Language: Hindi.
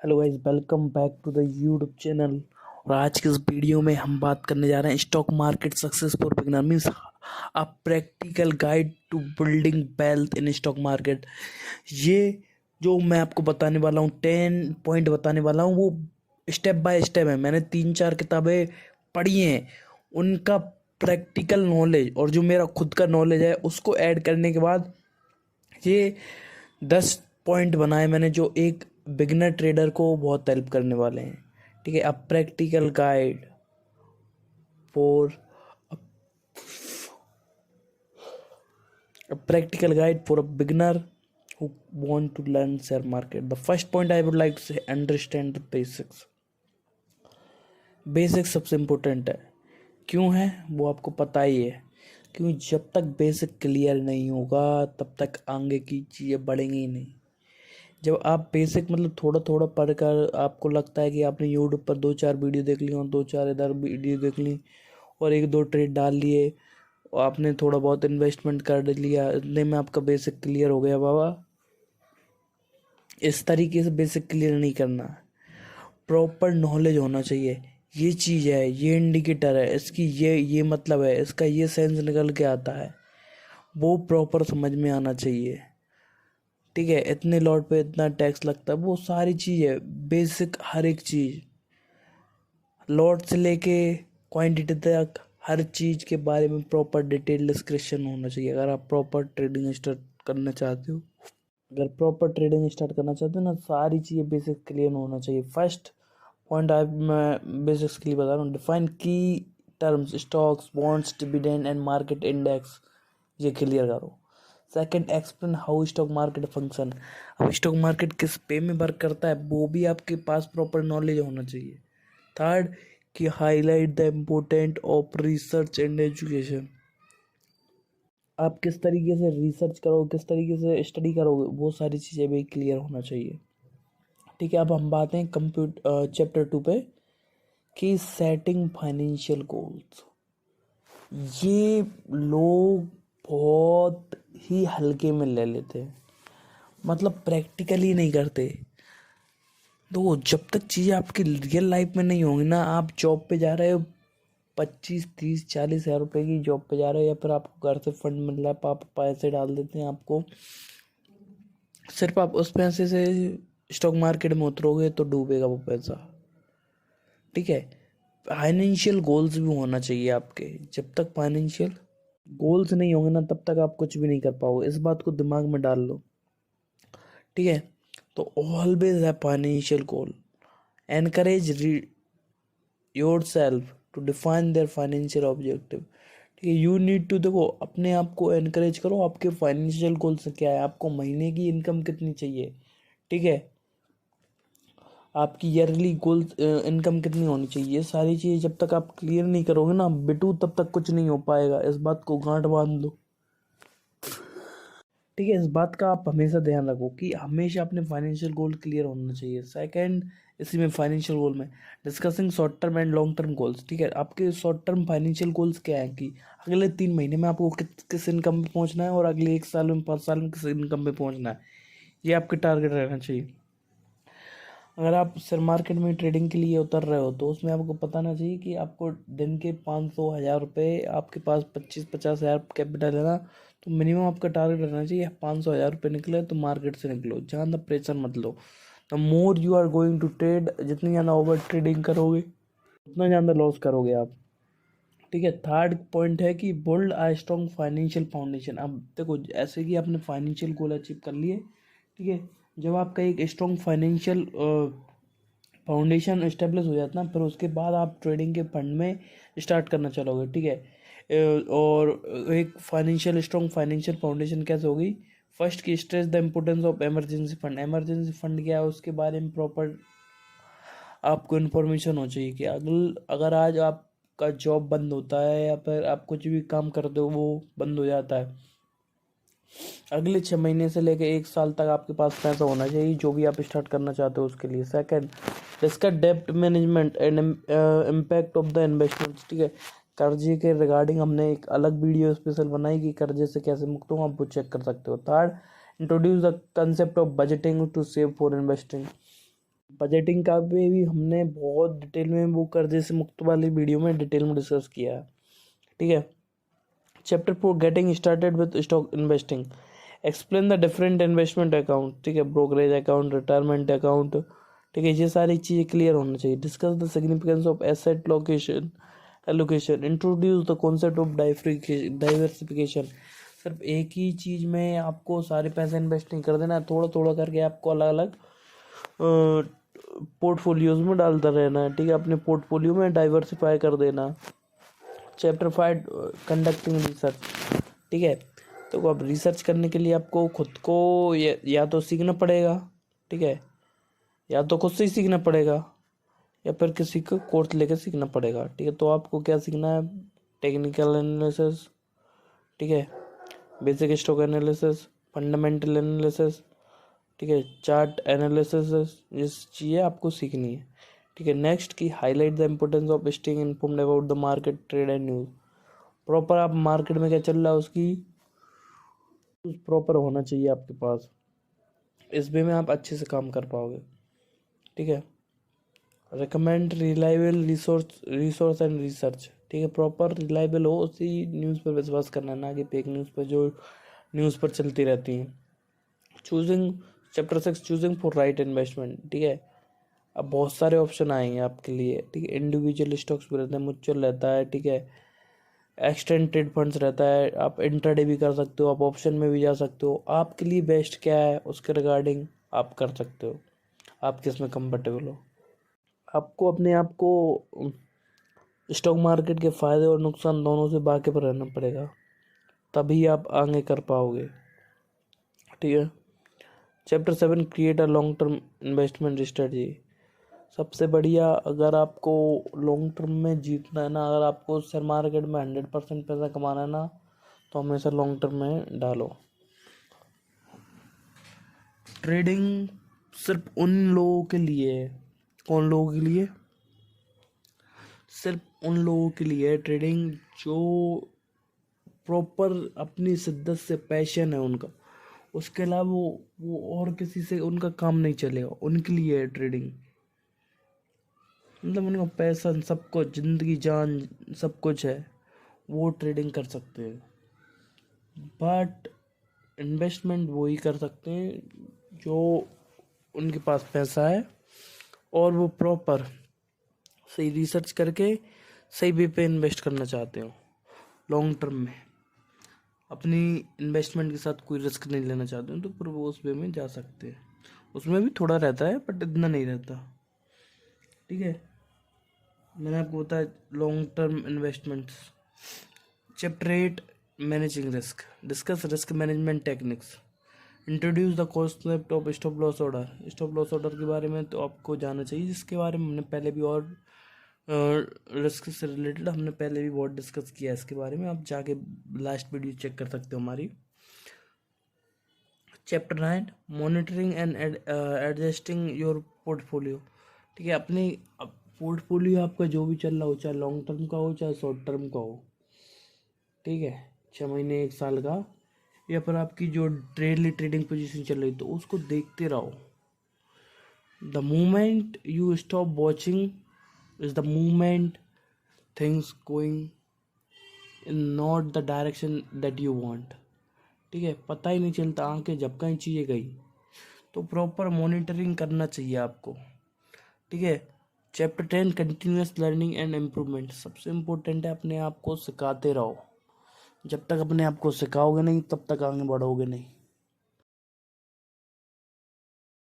Hello guys, welcome back to the YouTube channel. और आज के इस वीडियो में हम बात करने जा रहे हैं stock market success for beginner means a practical guide to building wealth in stock market. ये जो मैं आपको बताने वाला हूँ 10 पॉइंट बताने वाला हूँ, वो स्टेप बाय स्टेप है। मैंने 3-4 किताबें पढ़ी हैं, उनका प्रैक्टिकल नॉलेज और जो मेरा खुद का नॉलेज है उसको ऐड करने के बाद ये 10 पॉइंट बनाए मैंने, जो एक बिगिनर ट्रेडर को बहुत हेल्प करने वाले हैं। ठीक है, अ practical guide for a beginner who want to learn share market. The first point I would like to say, understand the basics. Basics सबसे इम्पोर्टेंट है। क्यों है वो आपको पता ही है, क्योंकि जब तक बेसिक क्लियर नहीं होगा तब तक आगे की चीज़ें बढ़ेंगी ही नहीं। जब आप बेसिक मतलब थोड़ा थोड़ा पढ़कर आपको लगता है कि आपने यूट्यूब पर 2-4 वीडियो देख ली और 2-4 इधर वीडियो देख ली और 1-2 ट्रेड डाल लिए और आपने थोड़ा बहुत इन्वेस्टमेंट कर लिया, इतने में आपका बेसिक क्लियर हो गया बाबा। इस तरीके से बेसिक क्लियर नहीं करना, प्रॉपर नॉलेज होना चाहिए। ये चीज़ है, ये इंडिकेटर है, इसकी ये मतलब है, इसका ये सेंस निकल के आता है, वो प्रॉपर समझ में आना चाहिए। ठीक है, इतने लॉट पे इतना टैक्स लगता है, वो सारी चीज़ है, बेसिक हर एक चीज़, लॉट से लेके क्वांटिटी तक हर चीज़ के बारे में प्रॉपर डिटेल डिस्क्रिप्शन होना चाहिए। अगर आप प्रॉपर ट्रेडिंग स्टार्ट करना चाहते हो, ना सारी चीज़ें बेसिक क्लियर होना चाहिए। फर्स्ट पॉइंट मैं बेसिक्स के लिए बता रहा हूँ, डिफाइन की terms stocks bonds dividend and market index, ये क्लियर करो। Second, explain how stock market function. अब स्टॉक मार्केट किस पे में वर्क करता है वो भी आपके पास प्रॉपर नॉलेज होना चाहिए। थर्ड, कि highlight the important of research and education. आप किस तरीके से रिसर्च करोगे, किस तरीके से स्टडी करोगे, वो सारी चीज़ें भी क्लियर होना चाहिए। ठीक है, अब हम बात हैं चैप्टर 2 पे, कि सेटिंग फाइनेंशियल गोल्स। ये लोग बहुत ही हल्के में ले लेते हैं, मतलब प्रैक्टिकली नहीं करते। तो जब तक चीज़ें आपकी रियल लाइफ में नहीं होंगी ना, आप जॉब पे जा रहे हो 25-30-40 हज़ार रुपये की जॉब पे जा रहे हो, या फिर आपको घर से फंड मिल रहा है, आप पैसे डाल देते हैं आपको, सिर्फ आप उस पैसे से स्टॉक मार्केट में उतरोगे तो डूबेगा वो पैसा। ठीक है, फाइनेंशियल गोल्स भी होना चाहिए आपके। जब तक फाइनेंशियल गोल्स नहीं होंगे ना तब तक आप कुछ भी नहीं कर पाओगे, इस बात को दिमाग में डाल लो। ठीक है, तो ऑलवेज है financial goal. Encourage your self to define their financial objective. ठीक है, यू नीड टू, देखो अपने आप को एनकरेज करो, आपके फाइनेंशियल गोल्स क्या है, आपको महीने की इनकम कितनी चाहिए। ठीक है, आपकी ईयरली गोल्स इनकम कितनी होनी चाहिए, सारी चीज़ें जब तक आप क्लियर नहीं करोगे ना बिटू, तब तक कुछ नहीं हो पाएगा। इस बात को गांठ बांध लो। ठीक है, इस बात का आप हमेशा ध्यान रखो कि हमेशा अपने फाइनेंशियल गोल क्लियर होना चाहिए। सेकंड, इसी में फाइनेंशियल गोल में discussing short term and long term goals. ठीक है, आपके शॉर्ट टर्म फाइनेंशियल गोल्स क्या है कि अगले 3 महीने में आपको किस इनकम पे पहुंचना है और अगले 1 साल में 5 साल में किस इनकम पे पहुंचना है, ये आपके टारगेट रहना चाहिए। अगर आप शेयर मार्केट में ट्रेडिंग के लिए उतर रहे हो तो उसमें आपको पता ना चाहिए कि आपको दिन के 500,000 रुपये, आपके पास 25-50 हज़ार कैपिटल है ना, तो मिनिमम आपका टारगेट रहना चाहिए 500,000 रुपये निकले तो मार्केट से निकलो, ज़्यादा प्रेशर मत लो। The more you are going to trade, जितनी ज़्यादा ओवर ट्रेडिंग करोगे उतना ज़्यादा लॉस करोगे आप। ठीक है, थर्ड पॉइंट है कि बिल्ड आ स्ट्रॉन्ग फाइनेंशियल फाउंडेशन। अब देखो, ऐसे कि आपने फाइनेंशियल गोल अचीव कर लिए, ठीक है, जब आपका एक स्ट्रॉन्ग फाइनेंशियल फाउंडेशन इस्टेब्लिश हो जाता है ना, फिर उसके बाद आप ट्रेडिंग के फंड में स्टार्ट करना चलोगे। ठीक है, और एक फाइनेंशियल स्ट्रॉन्ग फाइनेंशियल फाउंडेशन कैसे होगी। फर्स्ट की stress the importance of emergency fund. Emergency fund क्या है उसके बारे में प्रॉपर आपको इन्फॉर्मेशन हो चाहिए कि अगर आज आपका जॉब बंद होता है या फिर आप कुछ भी काम करते हो वो बंद हो जाता है, अगले 6 महीने से लेकर 1 साल तक आपके पास पैसा होना चाहिए जो भी आप स्टार्ट करना चाहते हो उसके लिए। सेकंड, इसका डेब्ट management and impact of the investment. ठीक है, कर्जे के रिगार्डिंग हमने एक अलग वीडियो स्पेशल बनाई कि कर्जे से कैसे मुक्त हो, आप वो चेक कर सकते हो। Third, introduce the concept of budgeting to save for investing. Budgeting का भी हमने बहुत डिटेल में वो कर्जे से मुक्त वाली वीडियो में डिटेल में डिस्कस किया है, ठीक है। Chapter 4 getting started with stock investing, explain the different investment account, ठीक है, ब्रोकरेज अकाउंट, रिटायरमेंट अकाउंट, ठीक है, ये सारी चीज़ें क्लियर होनी चाहिए। Discuss the significance of asset location allocation, introduce the concept of diversification. सिर्फ एक ही चीज़ में आपको सारे पैसे इन्वेस्ट नहीं कर देना, थोड़ा थोड़ा करके आपको अलग अलग पोर्टफोलियोज में डालता रहना है, ठीक है, अपने पोर्टफोलियो में डाइवर्सिफाई कर देना। चैप्टर 5 कंडक्टिंग रिसर्च, ठीक है। तो अब रिसर्च करने के लिए आपको खुद को या तो सीखना पड़ेगा, ठीक है, या तो खुद से ही सीखना पड़ेगा या फिर किसी को कोर्स लेकर सीखना पड़ेगा, ठीक है। तो आपको क्या सीखना है? टेक्निकल एनालिसिस, ठीक है, basic stock analysis, fundamental analysis, ठीक है, चार्ट एनालिसिस, ये चीज़ें आपको सीखनी है, ठीक है। नेक्स्ट की highlight the importance of staying informed about the market trade and news. Proper आप मार्केट में क्या चल रहा है उसकी प्रॉपर होना चाहिए आपके पास, इस वे में आप अच्छे से काम कर पाओगे, ठीक है। Recommend reliable resource and research, ठीक है, प्रॉपर रिलायबल हो उसी न्यूज़ पर विश्वास करना, ना कि फेक न्यूज़ पर जो न्यूज़ पर चलती रहती हैं। Choosing chapter 6 choosing for right investment, ठीक है। अब बहुत सारे ऑप्शन आएंगे आपके लिए, ठीक है, इंडिविजुअल स्टॉक्स भी रहते हैं, म्यूचुअल रहता है, ठीक है, एक्सटेंडेड फंड्स रहता है, आप इंट्राडे भी कर सकते हो, आप ऑप्शन में भी जा सकते हो। आपके लिए बेस्ट क्या है उसके रिगार्डिंग आप कर सकते हो, आप किस में कंफर्टेबल हो। आपको अपने आप को स्टॉक मार्केट के फ़ायदे और नुकसान दोनों से वाकिफ रहना पड़ेगा, तभी आप आगे कर पाओगे, ठीक है। Chapter 7 create a long term investment strategy, सबसे बढ़िया अगर आपको लॉन्ग टर्म में जीतना है ना, अगर आपको शेयर मार्केट में 100% पैसा कमाना है ना, तो हमेशा लॉन्ग टर्म में डालो। ट्रेडिंग सिर्फ उन लोगों के लिए है, कौन लोगों के लिए? सिर्फ उन लोगों के लिए है ट्रेडिंग जो प्रॉपर अपनी शिद्दत से पैशन है उनका, उसके अलावा वो और किसी से उनका काम नहीं चलेगा, उनके लिए है ट्रेडिंग। मतलब उनका पैसा सब कुछ, जिंदगी जान सब कुछ है, वो ट्रेडिंग कर सकते हैं। बट इन्वेस्टमेंट वो ही कर सकते हैं जो उनके पास पैसा है और वो प्रॉपर सही रिसर्च करके सही वे पे इन्वेस्ट करना चाहते हो, लॉन्ग टर्म में अपनी इन्वेस्टमेंट के साथ कोई रिस्क नहीं लेना चाहते हो, तो फिर वो उस वे में जा सकते हैं। उसमें भी थोड़ा रहता है बट इतना नहीं रहता, ठीक है। मैंने आपको बताया long term investments. Chapter 8 managing risk, discuss risk management techniques, introduce the concept of stop loss order. Stop loss order के बारे में तो आपको जानना चाहिए, जिसके बारे में हमने पहले भी और रिस्क से रिलेटेड हमने पहले भी बहुत डिस्कस किया है इसके बारे में, आप जाके लास्ट वीडियो चेक कर सकते हो हमारी। Chapter 9 monitoring and adjusting your portfolio, ठीक है, अपनी पोर्टफोलियो आपका जो भी चल रहा हो, चाहे लॉन्ग टर्म का हो चाहे शॉर्ट टर्म का हो, ठीक है, 6 महीने 1 साल का, या फिर आपकी जो डेली ट्रेडिंग पोजीशन चल रही तो उसको देखते रहो। The moment you stop watching is the moment things going in not the direction that you want, ठीक है, पता ही नहीं चलता आंखें जब कहीं चीज़ें गई। तो प्रॉपर मॉनिटरिंग करना चाहिए आपको, ठीक है। Chapter 10 continuous learning and improvement, सबसे इम्पोर्टेंट है अपने आप को सिखाते रहो, जब तक अपने आप को सिखाओगे नहीं तब तक आगे बढ़ोगे नहीं।